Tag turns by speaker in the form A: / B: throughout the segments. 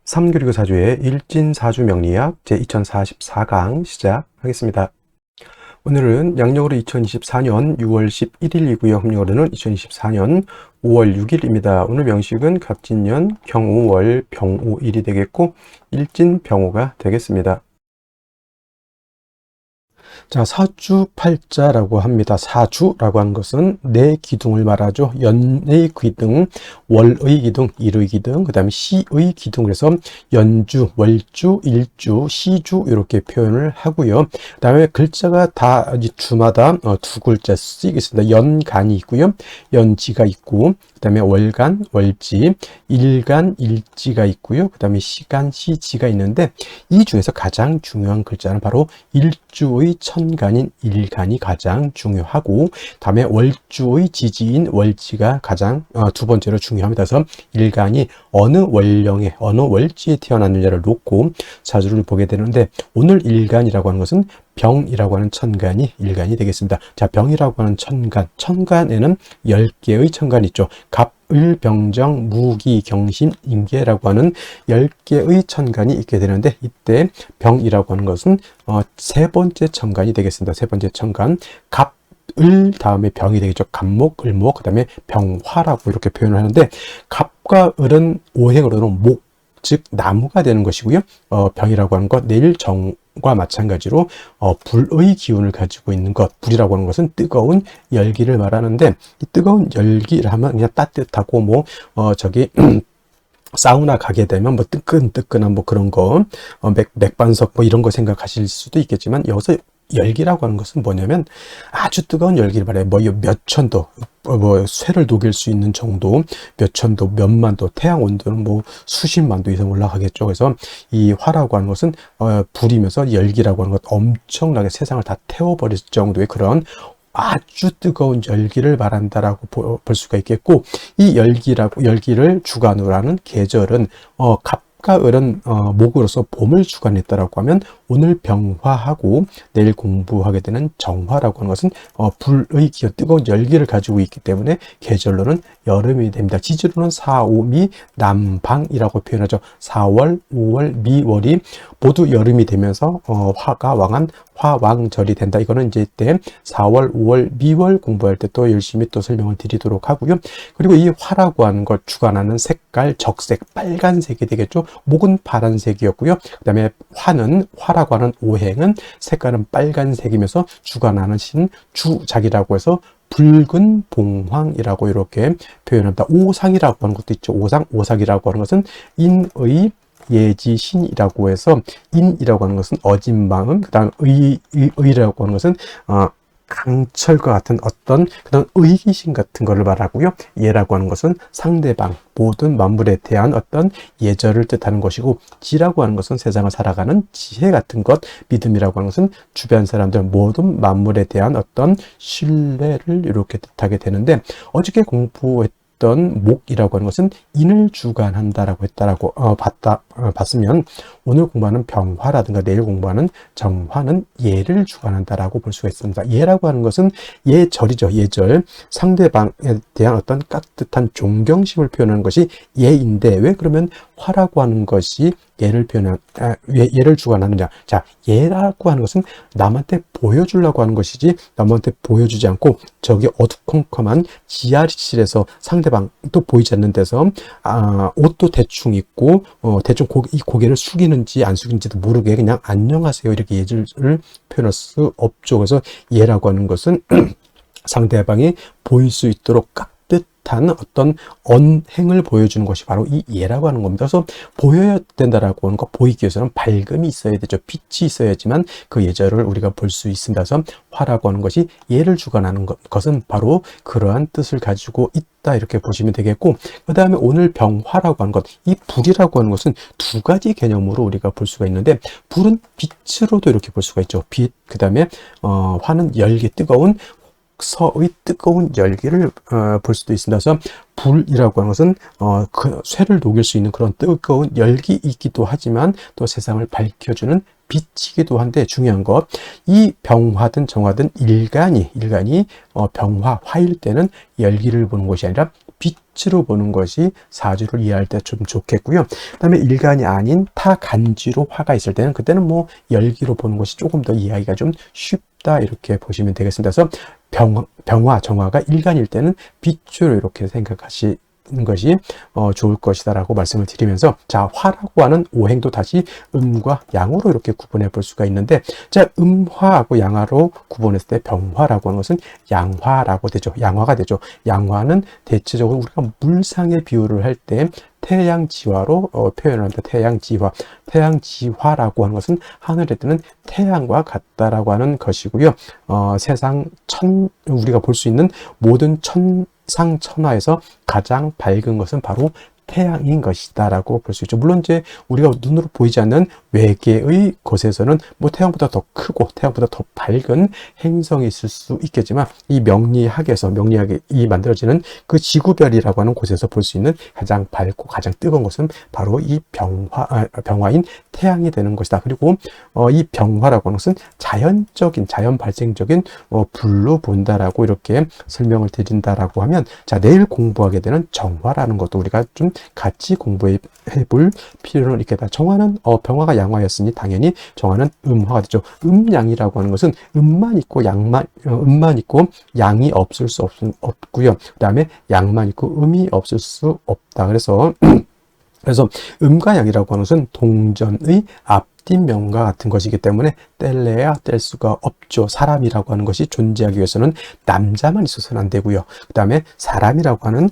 A: 3교리고 사주의 일진사주명리학 제2044강 시작하겠습니다. 오늘은 양력으로 2024년 6월 11일이고요. 음력으로는 2024년 5월 6일입니다. 오늘 명식은 갑진년 경우월 병오일이 되겠고 일진병오가 되겠습니다. 자, 사주팔자라고 합니다. 사주라고 하는 것은 네 기둥을 말하죠. 연의 기둥, 월의 기둥, 일의 기둥, 그 다음에 시의 기둥. 그래서 연주, 월주, 일주, 시주 이렇게 표현을 하고요. 그 다음에 글자가 다 주마다 두 글자 쓰이겠습니다. 연간이 있고요. 연지가 있고, 그 다음에 월간, 월지, 일간, 일지가 있고요. 그 다음에 시간, 시지가 있는데 이 중에서 가장 중요한 글자는 바로 일주의 천간인 일간이 가장 중요하고, 다음에 월주의 지지인 월지가 가장 두 번째로 중요합니다. 그래서 일간이 어느 월령에 어느 월지에 태어났느냐를 놓고 사주를 보게 되는데, 오늘 일간이라고 하는 것은 병이라고 하는 천간이 일간이 되겠습니다. 자, 병이라고 하는 천간에는 10개의 천간이 있죠. 갑, 을, 병정, 무기, 경신, 임계라고 하는 10개의 천간이 있게 되는데, 이때 병이라고 하는 것은 세 번째 천간이 되겠습니다. 세 번째 천간, 갑, 을 다음에 병이 되겠죠. 갑목, 을목, 그 다음에 병화라고 이렇게 표현을 하는데, 갑과 을은 오행으로는 목, 즉 나무가 되는 것이고요. 병이라고 하는 것, 내일 정과 마찬가지로 불의 기운을 가지고 있는 것, 불이라고 하는 것은 뜨거운 열기를 말하는데, 이 뜨거운 열기를 하면 그냥 따뜻하고 저기 사우나 가게 되면 뜨끈뜨끈한 그런 거, 맥반석 이런 거 생각하실 수도 있겠지만, 여기서 열기라고 하는 것은 뭐냐면 아주 뜨거운 열기를 말해요. 몇 천도, 쇠를 녹일 수 있는 정도, 몇 천도, 몇만 도, 태양 온도는 수십만 도 이상 올라가겠죠. 그래서 이 화라고 하는 것은 불이면서 열기라고 하는 것, 엄청나게 세상을 다 태워버릴 정도의 그런 아주 뜨거운 열기를 말한다라고 볼 수가 있겠고, 이 열기를 주관으로 하는 계절은 갑과 을은 목으로서 봄을 주관했다라고 하면, 오늘 병화하고 내일 공부하게 되는 정화라고 하는 것은 불의 기운, 뜨거운 열기를 가지고 있기 때문에 계절로는 여름이 됩니다. 지지로는 4, 5, 미, 남방이라고 표현하죠. 4월, 5월, 미월이 모두 여름이 되면서 화가 왕한 화왕절이 된다. 이거는 이제 이때 4월, 5월, 미월 공부할 때 또 열심히 또 설명을 드리도록 하고요. 그리고 이 화라고 하는 것 주관하는 색깔, 적색, 빨간색이 되겠죠. 목은 파란색이었고요. 그 다음에 화라고 하는 오행은 색깔은 빨간색이면서 주관하는 신 주작이라고 해서 붉은 봉황이라고 이렇게 표현합니다. 오상이라고 하는 것도 있죠. 오상이라고 하는 것은 인의 예지신이라고 해서, 인이라고 하는 것은 어진 마음, 그 다음 의라고 하는 것은 강철과 같은 어떤 그런 의기심 같은 것을 말하고요. 예라고 하는 것은 상대방, 모든 만물에 대한 어떤 예절을 뜻하는 것이고, 지라고 하는 것은 세상을 살아가는 지혜 같은 것, 믿음이라고 하는 것은 주변 사람들, 모든 만물에 대한 어떤 신뢰를 이렇게 뜻하게 되는데, 어저께 공부했던 목이라고 하는 것은 인을 주관한다라고 했다라고 봤으면, 오늘 공부하는 병화라든가 내일 공부하는 정화는 예를 주관한다라고 볼 수가 있습니다. 예라고 하는 것은 예절이죠. 예절, 상대방에 대한 어떤 깍듯한 존경심을 표현하는 것이 예인데, 왜 그러면 화라고 하는 것이 예를 주관하느냐? 자, 예라고 하는 것은 남한테 보여주려고 하는 것이지, 남한테 보여주지 않고 저기 어두컴컴한 지하실에서 상대방도 보이지 않는 데서 옷도 대충 입고 대충 이 고개를 숙이는지 안 숙이는지도 모르게 그냥 안녕하세요 이렇게 예절을 표현할 수 없죠. 그래서 예라고 하는 것은 상대방이 보일 수 있도록 깍듯한 어떤 언행을 보여주는 것이 바로 이 예라고 하는 겁니다. 그래서 보여야 된다라고 하는 거, 보이기 위해서는 밝음이 있어야 되죠. 빛이 있어야지만 그 예절을 우리가 볼 수 있습니다. 그래서 화라고 하는 것이 예를 주관하는 것은 바로 그러한 뜻을 가지고 있다, 이렇게 보시면 되겠고, 그 다음에 오늘 병화라고 하는 것, 이 불이라고 하는 것은 두 가지 개념으로 우리가 볼 수가 있는데, 불은 빛으로도 이렇게 볼 수가 있죠. 빛, 그 다음에 화는 열기, 뜨거운 서의 뜨거운 열기를 볼 수도 있습니다. 그래서 불이라고 하는 것은 그 쇠를 녹일 수 있는 그런 뜨거운 열기이기도 하지만, 또 세상을 밝혀주는 빛이기도 한데 중요한 것, 이 병화든 정화든 일간이 병화, 화일 때는 열기를 보는 것이 아니라 빛으로 보는 것이 사주를 이해할 때 좀 좋겠고요. 그 다음에 일간이 아닌 타간지로 화가 있을 때는 그때는 뭐 열기로 보는 것이 조금 더 이해하기가 좀 쉽다, 이렇게 보시면 되겠습니다. 그래서 병화, 정화가 일간일 때는 빛으로 이렇게 생각하시 것이 좋을 것이다 라고 말씀을 드리면서, 자, 화라고 하는 오행도 다시 음과 양으로 이렇게 구분해 볼 수가 있는데, 자, 음화하고 양화로 구분했을 때 병화라고 하는 것은 양화라고 되죠. 양화가 되죠. 양화는 대체적으로 우리가 물상의 비유를 할 때 태양지화로 표현한다. 태양지화. 태양지화라고 하는 것은 하늘에 뜨는 태양과 같다라고 하는 것이고요. 세상 우리가 볼 수 있는 모든 천상천하에서 가장 밝은 것은 바로 태양인 것이다 라고 볼 수 있죠. 물론 이제 우리가 눈으로 보이지 않는 외계의 곳에서는 뭐 태양보다 더 크고 태양보다 더 밝은 행성이 있을 수 있겠지만, 이 명리학이 만들어지는 그 지구별이라고 하는 곳에서 볼 수 있는 가장 밝고 가장 뜨거운 것은 바로 이 병화인 태양이 되는 것이다. 그리고 이 병화라고 하는 것은 자연 발생적인 불로 본다라고 이렇게 설명을 드린다라고 하면, 자, 내일 공부하게 되는 정화라는 것도 우리가 좀 같이 공부해 볼 필요는 있겠다. 정화는 병화가 양화였으니 당연히 정화는 음화가 되죠. 음양이라고 하는 것은 음만 있고 양이 없을 수 없고요. 그 다음에 양만 있고 음이 없을 수 없다. 그래서 음과 양이라고 하는 것은 동전의 앞뒷면과 같은 것이기 때문에 뗄래야 뗄 수가 없죠. 사람이라고 하는 것이 존재하기 위해서는 남자만 있어서는 안 되고요. 그 다음에 사람이라고 하는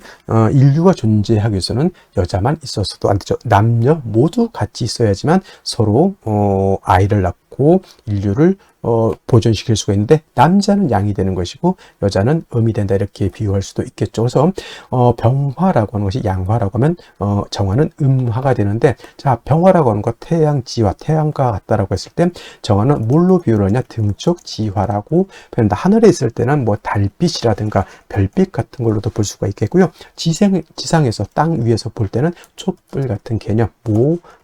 A: 인류가 존재하기 위해서는 여자만 있어서도 안 되죠. 남녀 모두 같이 있어야지만 서로 아이를 낳고 인류를 보존시킬 수가 있는데, 남자는 양이 되는 것이고 여자는 음이 된다, 이렇게 비유할 수도 있겠죠. 그래서 병화라고 하는 것이 양화라고 하면 정화는 음화가 되는데, 자, 병화라고 하는 것, 태양지화, 태양과 같다라고 했을 때 정화는 뭘로 비유를 하냐? 등쪽 지화라고 표현한다. 하늘에 있을 때는 뭐 달빛이라든가 별빛 같은 걸로도 볼 수가 있겠고요. 지상에서 땅 위에서 볼 때는 촛불 같은 개념,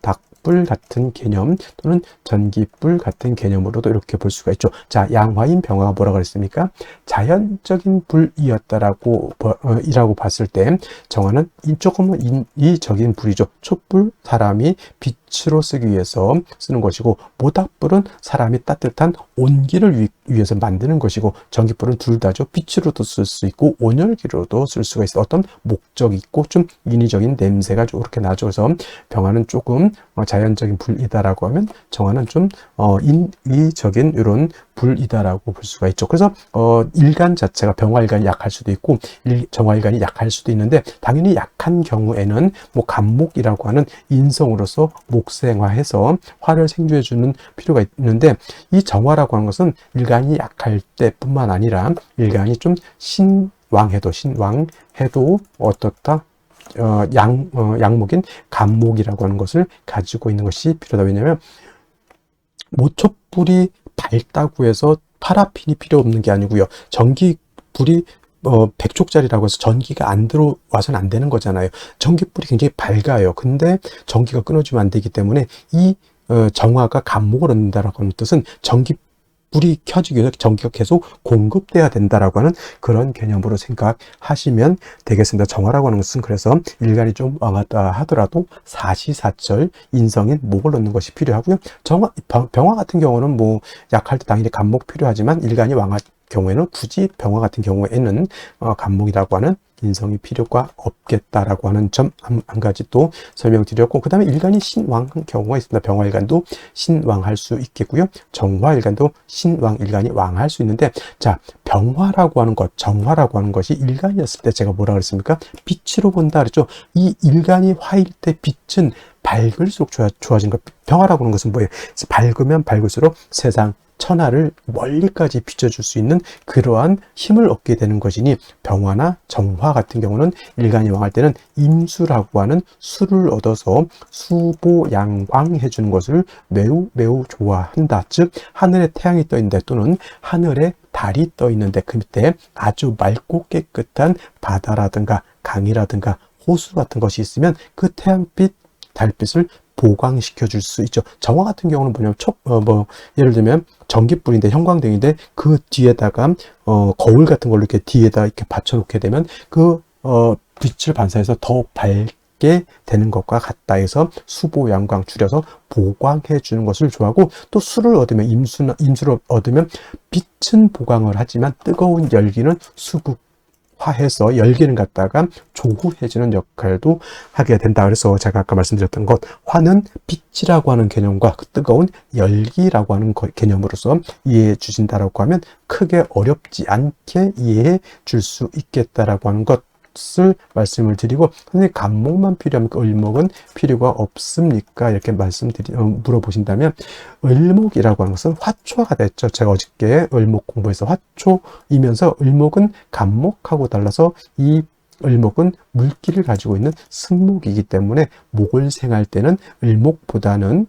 A: 닭불 같은 개념 또는 전기불 같은 개념으로도 이렇게 볼 수가 있죠. 자, 양화인 병화가 뭐라고 그랬습니까? 자연적인 불이었다라고 이라고 봤을 때 정화는 조금은 인위적인 불이죠. 촛불, 사람이 빛으로 쓰기 위해서 쓰는 것이고, 모닥불은 사람이 따뜻한 온기를 위해서 만드는 것이고, 전기불은 둘 다죠. 빛으로도 쓸 수 있고 온열기로도 쓸 수가 있어. 어떤 목적이 있고 좀 인위적인 냄새가 이렇게 나죠. 그래서 병화는 조금 자연적인 불이다라고 하면 정화는 좀 인위적인 이런 불이다라고 볼 수가 있죠. 그래서 일간 자체가 병화일간이 약할 수도 있고 정화일간이 약할 수도 있는데, 당연히 약한 경우에는 뭐 간목이라고 하는 인성으로서 목생화해서 화를 생주해 주는 필요가 있는데, 이 정화라고 하는 것은 일간이 약할 때뿐만 아니라 일간이 좀 신왕해도 어떻다? 양목인 간목이라고 하는 것을 가지고 있는 것이 필요하다. 왜냐하면 모촛불이 밝다고 해서 파라핀이 필요 없는 게 아니고요. 전기불이 100족짜리라고 해서 전기가 안 들어와서는 안 되는 거잖아요. 전기불이 굉장히 밝아요. 근데 전기가 끊어지면 안 되기 때문에 이 정화가 간목을 얻는다라고 하는 뜻은 불이 켜지기 위해서 전기가 계속 공급돼야 된다라고 하는 그런 개념으로 생각하시면 되겠습니다. 정화라고 하는 것은 그래서 일간이 좀 왕하다 하더라도 사시사철 인성인 목을 얻는 것이 필요하고요. 병화 같은 경우는 뭐 약할 때 당연히 간목 필요하지만, 일간이 왕할 경우에는 굳이 병화 같은 경우에는 간목이라고 하는 인성이 필요가 없겠다라고 하는 점 한 가지 또 설명드렸고, 그 다음에 일간이 신왕한 경우가 있습니다. 병화일간도 신왕할 수 있겠고요. 정화일간도 신왕일간이 왕할 수 있는데, 자, 병화라고 하는 것, 정화라고 하는 것이 일간이었을 때 제가 뭐라 그랬습니까? 빛으로 본다 그랬죠. 이 일간이 화일 때 빛은 밝을수록 좋아진 것. 병화라고 하는 것은 뭐예요? 밝으면 밝을수록 세상 천하를 멀리까지 비춰줄 수 있는 그러한 힘을 얻게 되는 것이니, 병화나 정화 같은 경우는 일간이 왕할 때는 임수라고 하는 수를 얻어서 수보양왕해 주는 것을 매우 좋아한다. 즉, 하늘에 태양이 떠 있는데 또는 하늘에 달이 떠 있는데 그 밑에 아주 맑고 깨끗한 바다라든가 강이라든가 호수 같은 것이 있으면 그 달빛을 보강시켜 줄 수 있죠. 정화 같은 경우는 뭐냐면 예를 들면 전기불인데 형광등인데 그 뒤에다가 거울 같은 걸로 이렇게 뒤에다 이렇게 받쳐 놓게 되면 빛을 반사해서 더 밝게 되는 것과 같다 해서 수보 양광 줄여서 보광해 주는 것을 좋아하고, 또 수를 얻으면 임수를 얻으면 빛은 보광을 하지만 뜨거운 열기는 수극화해서 열기를 갖다가 조후해주는 역할도 하게 된다. 그래서 제가 아까 말씀드렸던 것, 화는 빛이라고 하는 개념과 그 뜨거운 열기라고 하는 개념으로서 이해해 주신다라고 하면 크게 어렵지 않게 이해해 줄 수 있겠다라고 하는 것을 말씀을 드리고, 선생님 간목만 필요하면 을목은 필요가 없습니까? 이렇게 물어보신다면, 을목이라고 하는 것은 화초가 됐죠. 제가 어저께 을목 공부해서 화초이면서 을목은 간목하고 달라서 이 을목은 물기를 가지고 있는 승목이기 때문에 목을 생할 때는 을목보다는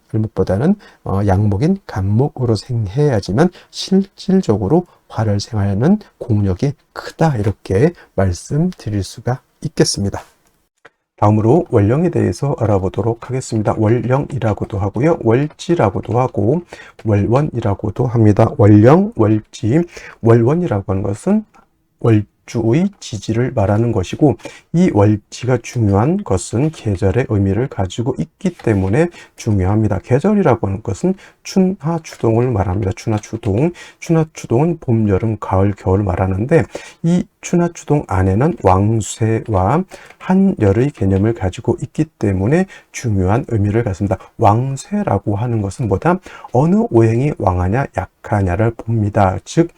A: 양목인 간목으로 생해야지만 실질적으로 화를 생하는 공력이 크다, 이렇게 말씀드릴 수가 있겠습니다. 다음으로 월령에 대해서 알아보도록 하겠습니다. 월령이라고도 하고요, 월지라고도 하고 월원이라고도 합니다. 월령, 월지, 월원이라고 하는 것은 월주의 지지를 말하는 것이고, 이 월지가 중요한 것은 계절의 의미를 가지고 있기 때문에 중요합니다. 계절이라고 하는 것은 춘하추동을 말합니다. 춘하추동은 봄, 여름, 가을, 겨울을 말하는데, 이 춘하추동 안에는 왕쇠와 한열의 개념을 가지고 있기 때문에 중요한 의미를 갖습니다. 왕쇠라고 하는 것은 뭐다? 어느 오행이 왕하냐 약하냐를 봅니다. 즉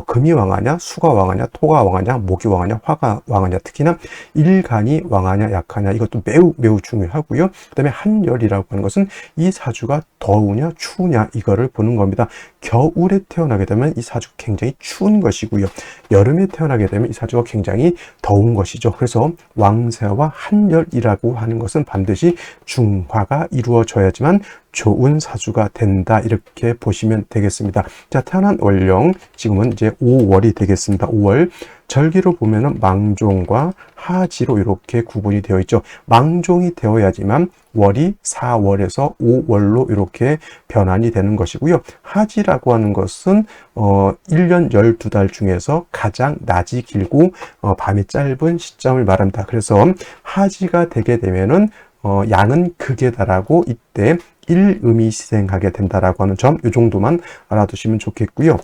A: 금이 왕하냐, 수가 왕하냐, 토가 왕하냐, 목이 왕하냐, 화가 왕하냐, 특히나 일간이 왕하냐 약하냐, 이것도 매우 중요하고요. 그 다음에 한열이라고 하는 것은 이 사주가 더우냐 추우냐 이거를 보는 겁니다. 겨울에 태어나게 되면 이 사주가 굉장히 추운 것이고요, 여름에 태어나게 되면 이 사주가 굉장히 더운 것이죠. 그래서 왕세와 한열이라고 하는 것은 반드시 중화가 이루어져야지만 좋은 사주가 된다, 이렇게 보시면 되겠습니다. 자, 태어난 월령, 지금은 이제 5월이 되겠습니다. 5월 절기로 보면은 망종과 하지로 이렇게 구분이 되어 있죠. 망종이 되어야지만 월이 4월에서 5월로 이렇게 변환이 되는 것이고요. 하지라고 하는 것은 1년 12달 중에서 가장 낮이 길고 밤이 짧은 시점을 말합니다. 그래서 하지가 되게 되면은 양은 극에 달하고 이때 일음이 시생하게 된다라고 하는 점, 이 정도만 알아두시면 좋겠고요.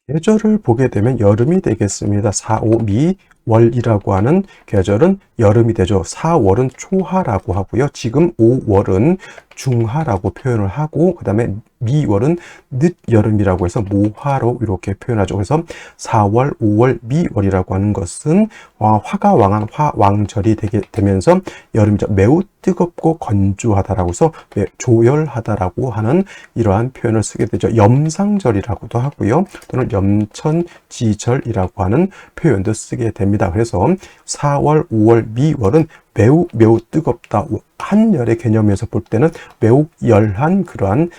A: 계절을 보게 되면 여름이 되겠습니다. 4, 5, 미, 월이라고 하는 계절은 여름이 되죠. 4월은 초하라고 하고요. 지금 5월은 중하라고 표현을 하고, 그 다음에 미월은 늦여름이라고 해서 모하로 이렇게 표현하죠. 그래서 4월, 5월, 미월이라고 하는 것은 화가 왕한 화왕절이 되면서 여름이죠. 매우 뜨겁고 건조하다라고 해서 조열하다라고 하는 이러한 표현을 쓰게 되죠. 염상절이라고도 하고요, 또는 염천지절이라고 하는 표현도 쓰게 됩니다. 그래서 4월, 5월, 미월은 매우 뜨겁다. 한열의 개념에서 볼 때는 매우 열한 그러한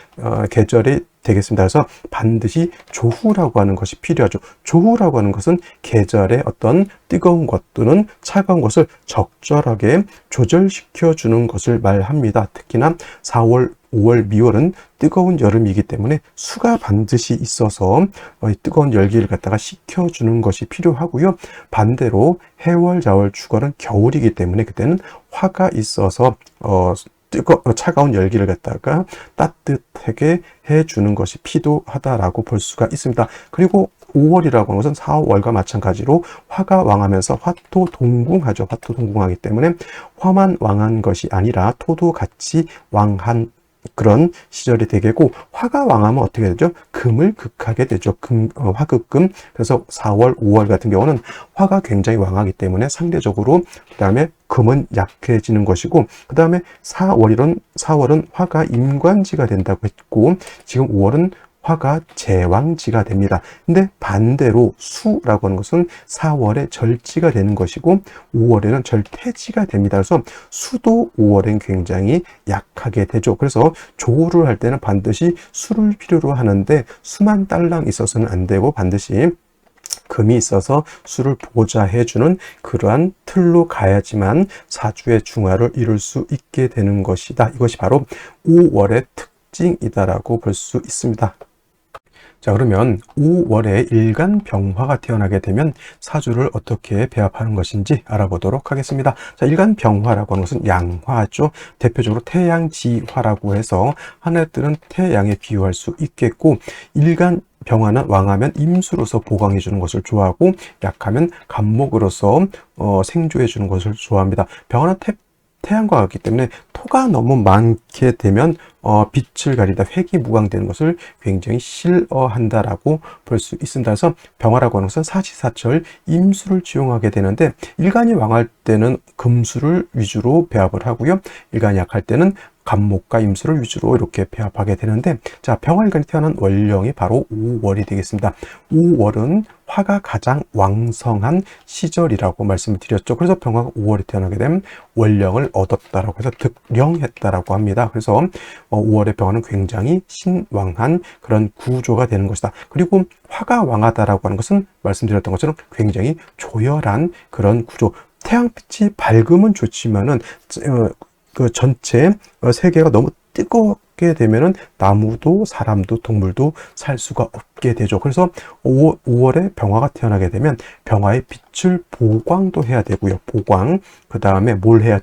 A: 계절이 되겠습니다. 그래서 반드시 조후라고 하는 것이 필요하죠. 조후라고 하는 것은 계절의 어떤 뜨거운 것 또는 차가운 것을 적절하게 조절시켜 주는 것을 말합니다. 특히나 4월, 5월, 미월은 뜨거운 여름이기 때문에 수가 반드시 있어서 뜨거운 열기를 갖다가 식혀주는 것이 필요하고요. 반대로 해월, 자월, 축월은 겨울이기 때문에 그때는 화가 있어서 차가운 열기를 갖다가 따뜻하게 해주는 것이 필요하다라고 볼 수가 있습니다. 그리고 5월이라고 하는 것은 4월과 마찬가지로 화가 왕하면서 화토 동궁하죠. 화토 동궁하기 때문에 화만 왕한 것이 아니라 토도 같이 왕한 그런 시절이 되겠고, 화가 왕하면 어떻게 되죠? 금을 극하게 되죠. 화극금. 그래서 4월, 5월 같은 경우는 화가 굉장히 왕하기 때문에 상대적으로 그 다음에 금은 약해지는 것이고, 그 다음에 4월은 화가 임관지가 된다고 했고, 지금 5월은 화가 제왕지가 됩니다. 근데 반대로 수라고 하는 것은 4월에 절지가 되는 것이고 5월에는 절퇴지가 됩니다. 그래서 수도 5월엔 굉장히 약하게 되죠. 그래서 조우를 할 때는 반드시 수를 필요로 하는데 수만 딸랑 있어서는 안 되고 반드시 금이 있어서 수를 보좌해주는 그러한 틀로 가야지만 사주의 중화를 이룰 수 있게 되는 것이다. 이것이 바로 5월의 특징이다라고 볼 수 있습니다. 자, 그러면 5월에 일간병화가 태어나게 되면 사주를 어떻게 배합하는 것인지 알아보도록 하겠습니다. 자, 일간병화라고 하는 것은 양화죠. 대표적으로 태양지화라고 해서 하늘에 뜨는 태양에 비유할 수 있겠고, 일간병화는 왕하면 임수로서 보강해 주는 것을 좋아하고, 약하면 간목으로서 생조해 주는 것을 좋아합니다. 병화는 태양과 같기 때문에 토가 너무 많게 되면 빛을 가리다 회귀무광되는 것을 굉장히 싫어한다라고 볼 수 있습니다. 그래서 병화라고 하는 것은 사시사철 임수를 지용하게 되는데, 일간이 왕할 때는 금수를 위주로 배합을 하고요, 일간이 약할 때는 간목과 임수를 위주로 이렇게 배합하게 되는데, 자, 병화일간이 태어난 월령이 바로 5월이 되겠습니다. 5월은 화가 가장 왕성한 시절이라고 말씀을 드렸죠. 그래서 병화가 5월에 태어나게 되면 월령을 얻었다라고 해서 득령했다라고 합니다. 그래서 5월의 병화는 굉장히 신왕한 그런 구조가 되는 것이다. 그리고 화가 왕하다라고 하는 것은 말씀드렸던 것처럼 굉장히 조열한 그런 구조. 태양빛이 밝으면 좋지만은 그 전체 세계가 너무 뜨겁게 되면은 나무도 사람도 동물도 살 수가 없게 되죠. 그래서 5월에 병화가 태어나게 되면 병화의 빛을 보광도 해야 되고요. 보광. 그 다음에 뭘 해야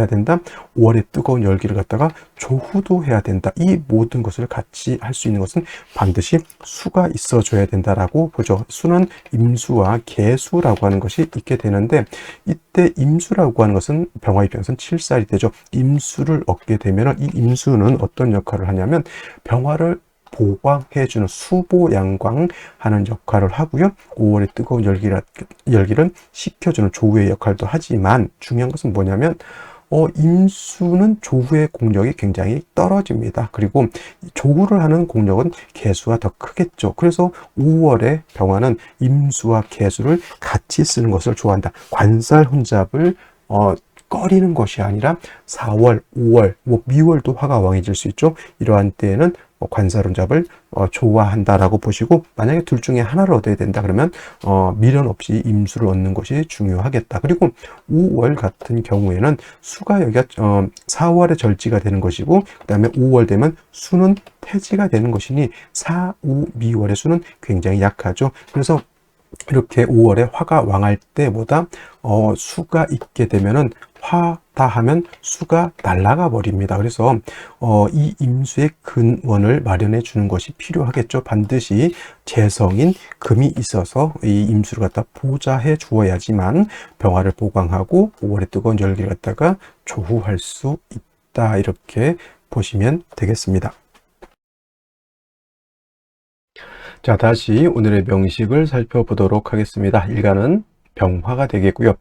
A: 된다? 5월의 뜨거운 열기를 갖다가 조후도 해야 된다. 이 모든 것을 같이 할 수 있는 것은 반드시 수가 있어줘야 된다라고 보죠. 수는 임수와 계수라고 하는 것이 있게 되는데, 이때 임수라고 하는 것은 병화 입장에서는 7살이 되죠. 임수를 얻게 되면 이 임수는 어떤 역할을 하냐면 병화를 보광해주는 수보양광하는 역할을 하고요. 5월의 뜨거운 열기를 식혀주는 조우의 역할도 하지만, 중요한 것은 뭐냐면 임수는 조우의 공력이 굉장히 떨어집니다. 그리고 조우를 하는 공력은 계수가 더 크겠죠. 그래서 5월에 병화는 임수와 계수를 같이 쓰는 것을 좋아한다. 관살 혼잡을 꺼리는 것이 아니라 4월, 5월, 미월도 화가 왕해질 수 있죠. 이러한 때에는 관살혼잡을 좋아한다라고 보시고, 만약에 둘 중에 하나를 얻어야 된다 그러면 미련 없이 임수를 얻는 것이 중요하겠다. 그리고 5월 같은 경우에는 수가 여기가 4월에 절지가 되는 것이고, 그 다음에 5월 되면 수는 태지가 되는 것이니 4, 5, 미월의 수는 굉장히 약하죠. 그래서 이렇게 5월에 화가 왕할 때보다 수가 있게 되면은 화다 하면 수가 날아가 버립니다. 그래서 이 임수의 근원을 마련해 주는 것이 필요하겠죠. 반드시 재성인 금이 있어서 이 임수를 갖다 보좌해 주어야지만 병화를 보강하고 5월의 뜨거운 열기를 갖다가 조후할 수 있다. 이렇게 보시면 되겠습니다. 자, 다시 오늘의 명식을 살펴보도록 하겠습니다. 일간은 병화가 되겠고요.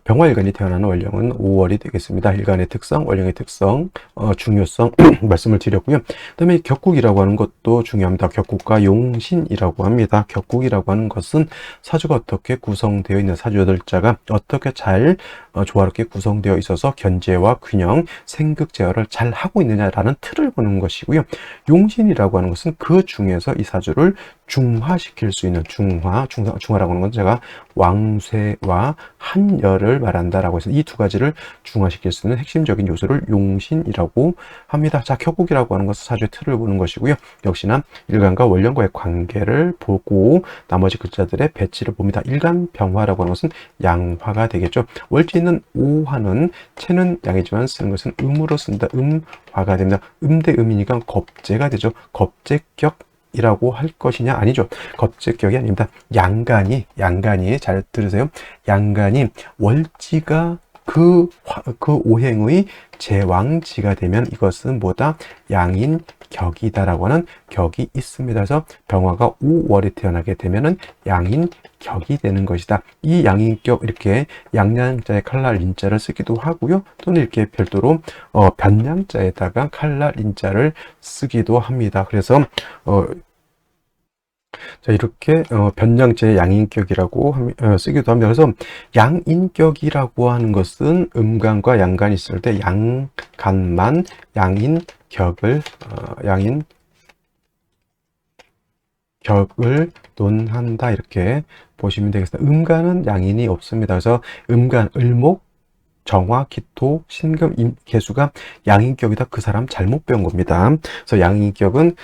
A: 병화일간이 태어나는 월령은 5월이 되겠습니다. 일간의 특성, 월령의 특성, 중요성 말씀을 드렸고요. 그 다음에 격국이라고 하는 것도 중요합니다. 격국과 용신이라고 합니다. 격국이라고 하는 것은 사주가 어떻게 구성되어 있는, 사주 8자가 어떻게 잘 조화롭게 구성되어 있어서 견제와 균형, 생극 제어를 잘 하고 있느냐라는 틀을 보는 것이고요. 용신이라고 하는 것은 그 중에서 이 사주를 중화시킬 수 있는, 중화라고 하는 건 제가 왕쇠와 한열을 말한다라고 해서 이 두 가지를 중화시킬 수 있는 핵심적인 요소를 용신이라고 합니다. 자, 격국이라고 하는 것은 사주의 틀을 보는 것이고요. 역시나 일간과 월령과의 관계를 보고 나머지 글자들의 배치를 봅니다. 일간 병화라고 하는 것은 양화가 되겠죠. 월지 있는 오화는 체는 양이지만 쓰는 것은 음으로 쓴다. 음화가 됩니다. 대 음이니까 겁재가 되죠. 겁재격 이라고 할 것이냐? 아니죠. 겁재격이 아닙니다. 양간이 잘 들으세요. 양간이 월지가 그 오행의 제왕지가 되면 이것은 뭐다? 양인격이다라고 하는 격이 있습니다. 그래서 병화가 5월에 태어나게 되면은 양인격이 되는 것이다. 이 양인격, 이렇게 양양자에 칼날 린자를 쓰기도 하고요. 또는 이렇게 별도로 변양자에다가 칼날 린자를 쓰기도 합니다. 그래서 자, 이렇게 변양자의 양인격이라고 쓰기도 합니다. 그래서 양인격이라고 하는 것은 음간과 양간이 있을 때 양간만 양인격을 격을 논한다 이렇게 보시면 되겠습니다. 음간은 양인이 없습니다. 그래서 음간, 을목, 정화, 기토, 신금, 개수가 양인격이다. 그 사람 잘못 배운 겁니다. 그래서 양인격은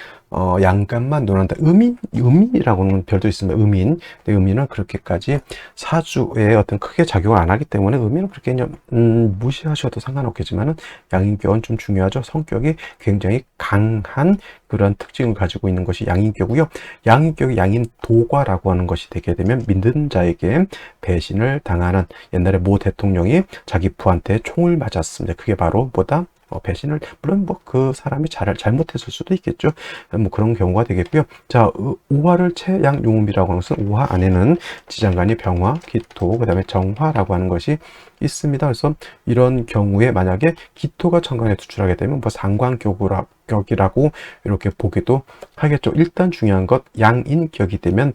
A: 양간만 논한다. 음인이라고는 별도 있습니다. 음인. 근데 음인은 그렇게까지 사주에 어떤 크게 작용을 안 하기 때문에 음인은 그렇게 그냥 무시하셔도 상관없겠지만은 양인격은 좀 중요하죠. 성격이 굉장히 강한 그런 특징을 가지고 있는 것이 양인격이고요. 양인격이 양인도과라고 하는 것이 되게 되면 믿는 자에게 배신을 당하는, 옛날에 모 대통령이 자기 부한테 총을 맞았습니다. 그게 바로 뭐다? 배신을, 물론 뭐 그 사람이 잘못했을 수도 있겠죠. 뭐 그런 경우가 되겠고요. 자, 오화를 채양용음이라고 하는 것은 오화 안에는 지장간이 병화, 기토, 그 다음에 정화라고 하는 것이 있습니다. 그래서 이런 경우에 만약에 기토가 천간에 투출하게 되면 뭐 상관격이라고 이렇게 보기도 하겠죠. 일단 중요한 것, 양인격이 되면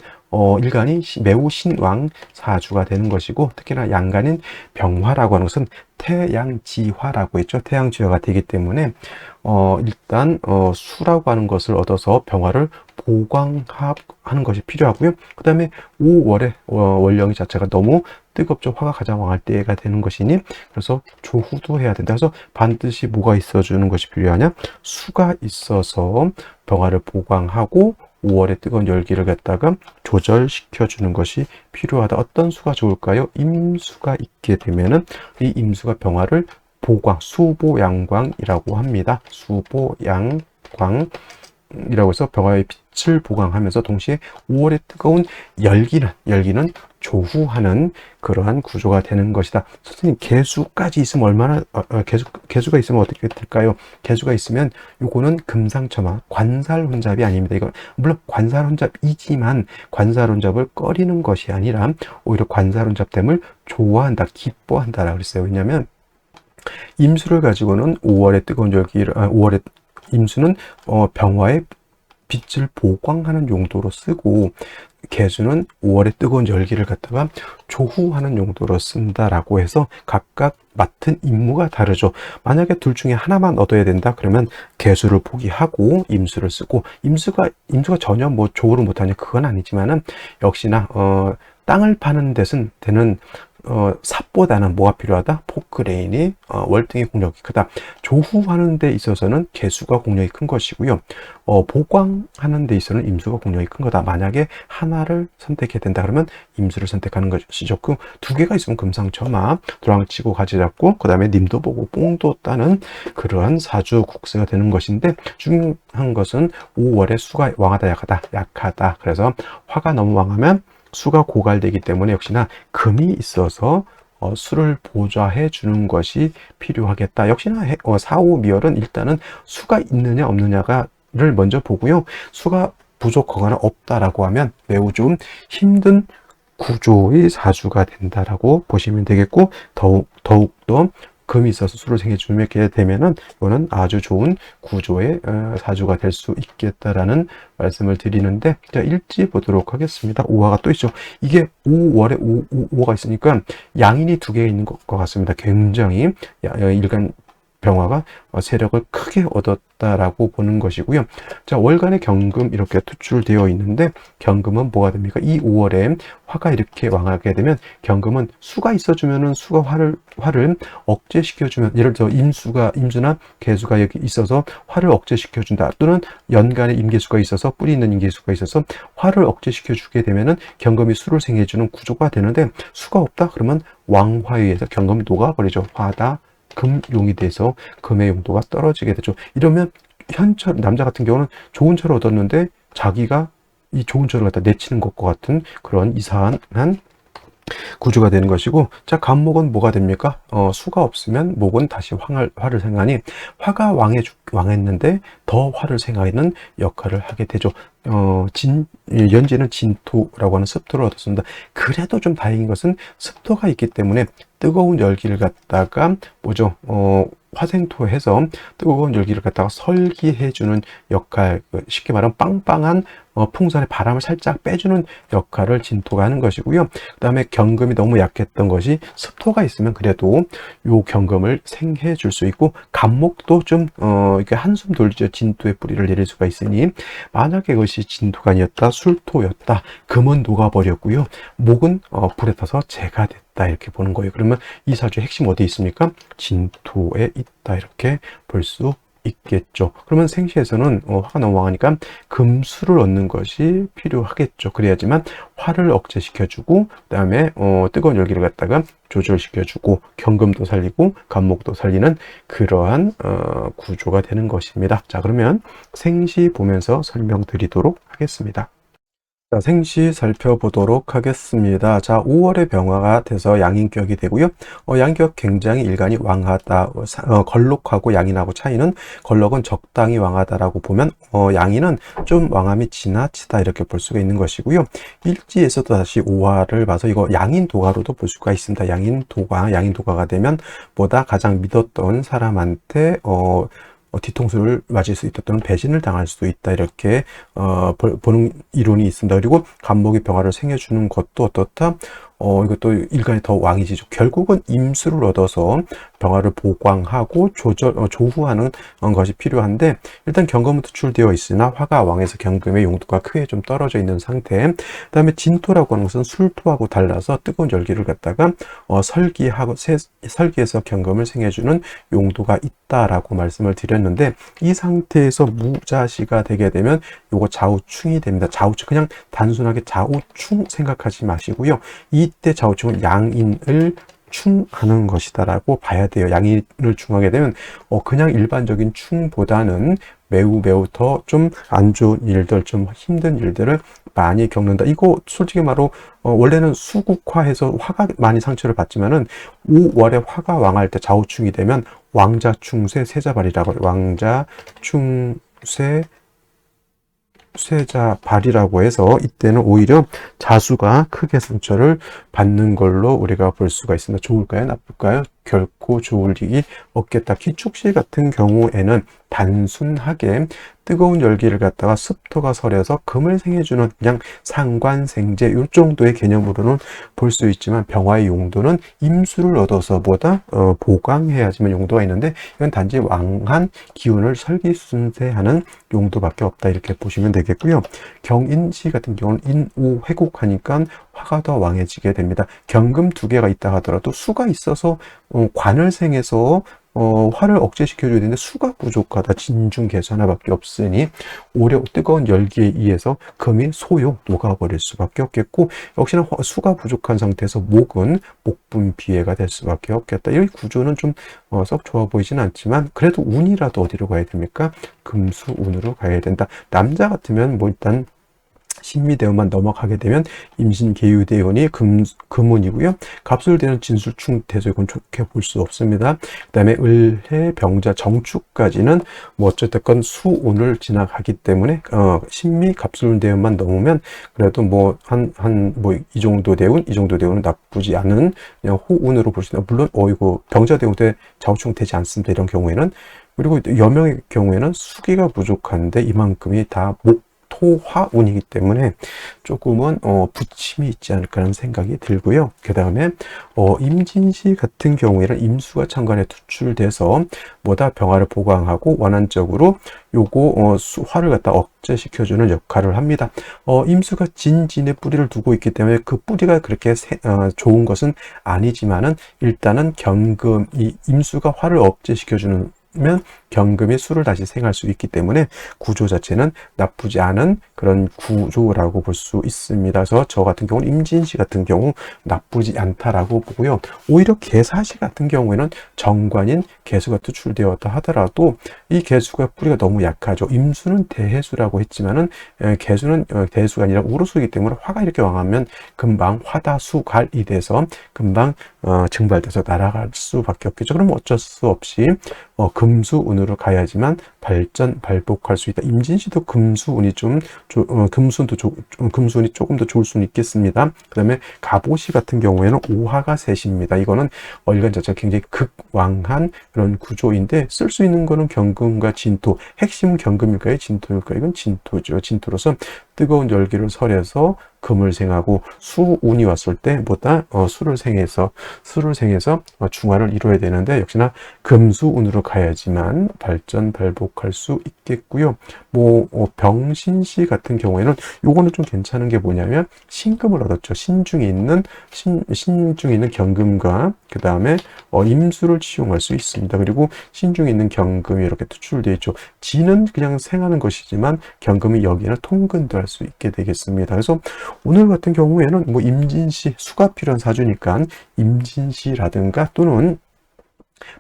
A: 일간이 매우 신왕 사주가 되는 것이고, 특히나 양간인 병화라고 하는 것은 태양지화라고 했죠. 태양지화가 되기 때문에 일단 수라고 하는 것을 얻어서 병화를 보강하는 것이 필요하고요. 그 다음에 5월에 월령이 자체가 너무 뜨겁죠. 화가 가장 왕할 때가 되는 것이니, 그래서 조후도 해야 된다. 그래서 반드시 뭐가 있어주는 것이 필요하냐? 수가 있어서 병화를 보강하고 5월의 뜨거운 열기를 갖다가 조절시켜 주는 것이 필요하다. 어떤 수가 좋을까요? 임수가 있게 되면은 이 임수가 병화를 보광, 수보양광이라고 합니다. 수보양광이라고 해서 병화의 빛을 보강하면서 동시에 5월의 뜨거운 열기는 조후하는 그러한 구조가 되는 것이다. 선생님, 개수까지 있으면 얼마나 개수가 있으면 어떻게 될까요? 개수가 있으면 요거는 금상첨화, 관살혼잡이 아닙니다. 이거 물론 관살혼잡이지만 관살혼잡을 꺼리는 것이 아니라 오히려 관살혼잡됨을 좋아한다, 기뻐한다라고 그랬어요. 왜냐하면 임수를 가지고는 5월의 뜨거운 열기를 5월의 임수는 병화의 빛을 보광하는 용도로 쓰고, 개수는 5월의 뜨거운 열기를 갖다가 조후하는 용도로 쓴다라고 해서 각각 맡은 임무가 다르죠. 만약에 둘 중에 하나만 얻어야 된다 그러면 개수를 포기하고 임수를 쓰고, 임수가 전혀 뭐 조후를 못하냐 그건 아니지만은 역시나 땅을 파는 데는 삽보다는 뭐가 필요하다? 포크레인이 월등히 공력이 크다. 조후하는 데 있어서는 개수가 공력이 큰 것이고요. 보광하는 데 있어서는 임수가 공력이 큰 거다. 만약에 하나를 선택해야 된다 그러면 임수를 선택하는 것이 좋고, 두 개가 있으면 금상첨화, 도랑치고 가지 잡고 그 다음에 님도 보고 뽕도 따는 그러한 사주 국세가 되는 것인데, 중요한 것은 5월에 수가 왕하다 약하다. 그래서 화가 너무 왕하면 수가 고갈되기 때문에 역시나 금이 있어서 수를 보좌해 주는 것이 필요하겠다. 역시나 사오미열은 일단은 수가 있느냐 없느냐를 먼저 보고요. 수가 부족하거나 없다라고 하면 매우 좀 힘든 구조의 사주가 된다라고 보시면 되겠고, 더욱더 금이 있어서 수를 생겨주게 되면은 이거는 아주 좋은 구조의 사주가 될 수 있겠다라는 말씀을 드리는데, 자, 일지 보도록 하겠습니다. 오화가 또 있죠. 이게 5월에 오화가 있으니까 양인이 두 개 있는 것 같습니다. 굉장히 일간 병화가 세력을 크게 얻었다라고 보는 것이고요. 자, 월간의 경금 이렇게 투출되어 있는데, 경금은 뭐가 됩니까? 이 5월에 화가 이렇게 왕하게 되면 경금은 수가 있어주면은 수가 화를 억제시켜주면, 예를 들어 임수나 개수가 여기 있어서 화를 억제시켜준다. 또는 연간에 임계수가 있어서 뿌리 있는 임계수가 있어서 화를 억제시켜주게 되면은 경금이 수를 생해주는 구조가 되는데, 수가 없다 그러면 왕화에 의해서 경금이 녹아버리죠. 화다 금용이 돼서 금의 용도가 떨어지게 되죠. 이러면 현철, 남자 같은 경우는 좋은 철을 얻었는데 자기가 이 좋은 철을 갖다 내치는 것과 같은 그런 이상한 구조가 되는 것이고, 자, 간목은 뭐가 됩니까? 수가 없으면 목은 다시 화를 생하니, 화가 왕했는데 더 화를 생하는 역할을 하게 되죠. 연재는 진토라고 하는 습도를 얻었습니다. 그래도 좀 다행인 것은 습도가 있기 때문에 뜨거운 열기를 갖다가 화생토해서 뜨거운 열기를 갖다가 설기해주는 역할, 쉽게 말하면 빵빵한 풍선의 바람을 살짝 빼주는 역할을 진토가 하는 것이고요. 그 다음에 경금이 너무 약했던 것이 습토가 있으면 그래도 요 경금을 생해 줄 수 있고, 간목도 좀 이렇게 한숨 돌리죠. 진토의 뿌리를 내릴 수가 있으니, 만약에 그것이 진토가 아니었다, 술토였다, 금은 녹아버렸고요, 목은 불에 타서 재가 됐다, 이렇게 보는 거예요. 그러면 이 사주의 핵심 어디에 있습니까? 진토에 있다, 이렇게 볼 수 있겠죠. 그러면 생시에서는 화가 너무 왕하니까 금수를 얻는 것이 필요하겠죠. 그래야지만 화를 억제시켜주고, 그 다음에 뜨거운 열기를 갖다가 조절시켜주고, 경금도 살리고 간목도 살리는 그러한 구조가 되는 것입니다. 자, 그러면 생시 보면서 설명드리도록 하겠습니다. 자, 생시 살펴보도록 하겠습니다. 자, 5월에 병화가 돼서 양인격이 되고요. 양인격 굉장히 일간이 왕하다. 걸록하고 양인하고 차이는, 걸록은 적당히 왕하다라고 보면, 양인은 좀 왕함이 지나치다, 이렇게 볼 수가 있는 것이고요. 일지에서도 다시 5화를 봐서 이거 양인도가로도 볼 수가 있습니다. 양인도가가 되면 보다 가장 믿었던 사람한테 뒤통수를 맞을 수 있다, 또는 배신을 당할 수도 있다, 이렇게 보는 이론이 있습니다. 그리고 간목이 병화를 생해주는 것도 어떻다? 이것도 일간이 더 왕이지. 결국은 임수를 얻어서 병화를 보강하고 조후하는 것이 필요한데, 일단 경금은 투출되어 있으나 화가 왕에서 경금의 용도가 크게 좀 떨어져 있는 상태. 그 다음에 진토라고 하는 것은 술토하고 달라서 뜨거운 열기를 갖다가 설기에서 경금을 생해주는 용도가 있다라고 말씀을 드렸는데, 이 상태에서 무자시가 되게 되면 요거 좌우충이 됩니다. 좌우충, 그냥 단순하게 좌우충 생각하지 마시고요. 이때 좌우충은 양인을 충하는 것이다라고 봐야 돼요. 양인을 충하게 되면 그냥 일반적인 충보다는 매우 더 좀 안 좋은 일들, 좀 힘든 일들을 많이 겪는다. 이거 솔직히 말로 원래는 수국화해서 화가 많이 상처를 받지만은 5월에 화가 왕할 때 좌우충이 되면 왕자충세 세자발이라고 해요. 왕자충세 쇠자발이라고 해서 이때는 오히려 자수가 크게 상처를 받는 걸로 우리가 볼 수가 있습니다. 좋을까요? 나쁠까요? 결코 좋을 일이 없겠다. 기축시 같은 경우에는 단순하게 뜨거운 열기를 갖다가 습토가 설해서 금을 생해주는 그냥 상관생제 이 정도의 개념으로는 볼 수 있지만, 병화의 용도는 임수를 얻어서 보다 보강해야지만 용도가 있는데, 이건 단지 왕한 기운을 설기순세하는 용도밖에 없다, 이렇게 보시면 되겠고요. 경인시 같은 경우는 인오 회곡하니까 화가 더 왕해지게 됩니다. 경금 2개가 있다 하더라도 수가 있어서 관을 생해서 화를 억제시켜줘야 되는데 수가 부족하다, 진중개수 하나밖에 없으니 오히려 뜨거운 열기에 의해서 금이 소요 녹아버릴 수밖에 없겠고, 역시나 수가 부족한 상태에서 목은 목분비해가 될 수밖에 없겠다. 이 구조는 좀 썩 좋아 보이진 않지만, 그래도 운이라도 어디로 가야 됩니까? 금수운으로 가야 된다. 남자 같으면 뭐 일단 신미대운만 넘어가게 되면 임신계유대운이 금운이고요. 갑술대는 진술충태소, 이건 좋게 볼 수 없습니다. 그 다음에 을해 병자 정축까지는 뭐 어쨌든 수운을 지나가기 때문에 신미 갑술대운만 넘으면 그래도 뭐 이 정도 대운, 이 정도 대운은 나쁘지 않은 그냥 호운으로 볼 수 있다. 물론 이거 병자대운 때 좌우충 되지 않습니다, 이런 경우에는. 그리고 여명의 경우에는 수기가 부족한데 이만큼이 다 토화운이기 때문에 조금은 부침이 있지 않을까라는 생각이 들고요. 그 다음에 임진시 같은 경우에는 임수가 천간에 투출돼서 뭐다 병화를 보강하고 원한적으로 요거 화를 갖다 억제시켜주는 역할을 합니다. 임수가 진진의 뿌리를 두고 있기 때문에 그 뿌리가 그렇게 좋은 것은 아니지만은, 일단은 경금이 임수가 화를 억제시켜주는 면 경금이 수를 다시 생할 수 있기 때문에 구조 자체는 나쁘지 않은 그런 구조라고 볼 수 있습니다. 그래서 저 같은 경우는 임진시 같은 경우 나쁘지 않다라고 보고요. 오히려 계사시 같은 경우에는 정관인 개수가 투출되었다 하더라도 이 개수가 뿌리가 너무 약하죠. 임수는 대해수라고 했지만은 개수는 대해수가 아니라 우루수이기 때문에 화가 이렇게 왕하면 금방 화다수갈이 돼서 금방 증발돼서 날아갈 수밖에 없겠죠. 그럼 어쩔 수 없이 금수운으로 가야지만 발전 발복할 수 있다. 임진시도 금수운이 금수운이 조금 더 좋을 수는 있겠습니다. 그 다음에 갑오시 같은 경우에는 오화가 셋입니다. 이거는 월간 자체가 굉장히 극왕한 그런 구조인데 쓸 수 있는 거는 경금과 진토. 핵심은 경금일까요? 진토일까요? 이건 진토죠. 진토로서 뜨거운 열기를 설해서 금을 생하고 수운이 왔을 때 보다 수를 생해서 중화를 이루어야 되는데 역시나 금수운으로 가야지만 발전 발복할 수 있겠고요. 병신시 같은 경우에는 요거는 좀 괜찮은 게 뭐냐면 신금을 얻었죠. 신중에 있는 경금과 그 다음에 임수를 치용할 수 있습니다. 그리고 신중에 있는 경금이 이렇게 투출되어 있죠. 진은 그냥 생하는 것이지만 경금이 여기는 통근도 할 수 있게 되겠습니다. 그래서 오늘 같은 경우에는 임진시, 수가 필요한 사주니까 임진시라든가 또는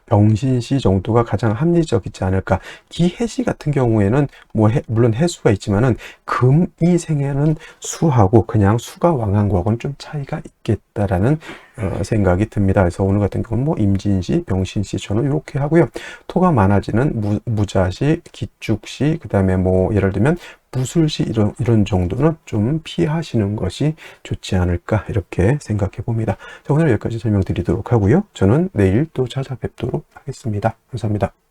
A: 병신시 정도가 가장 합리적이지 않을까. 기해시 같은 경우에는 물론 해수가 있지만은 금이 생에는 수하고 그냥 수가 왕한 거하고는 좀 차이가 있겠다라는 생각이 듭니다. 그래서 오늘 같은 경우는 임진시, 병신시 저는 이렇게 하고요. 토가 많아지는 무자시, 기축시, 그 다음에 예를 들면 무술시 이런 정도는 좀 피하시는 것이 좋지 않을까 이렇게 생각해 봅니다. 자, 오늘 여기까지 설명드리도록 하고요. 저는 내일 또 찾아뵙도록 하겠습니다. 감사합니다.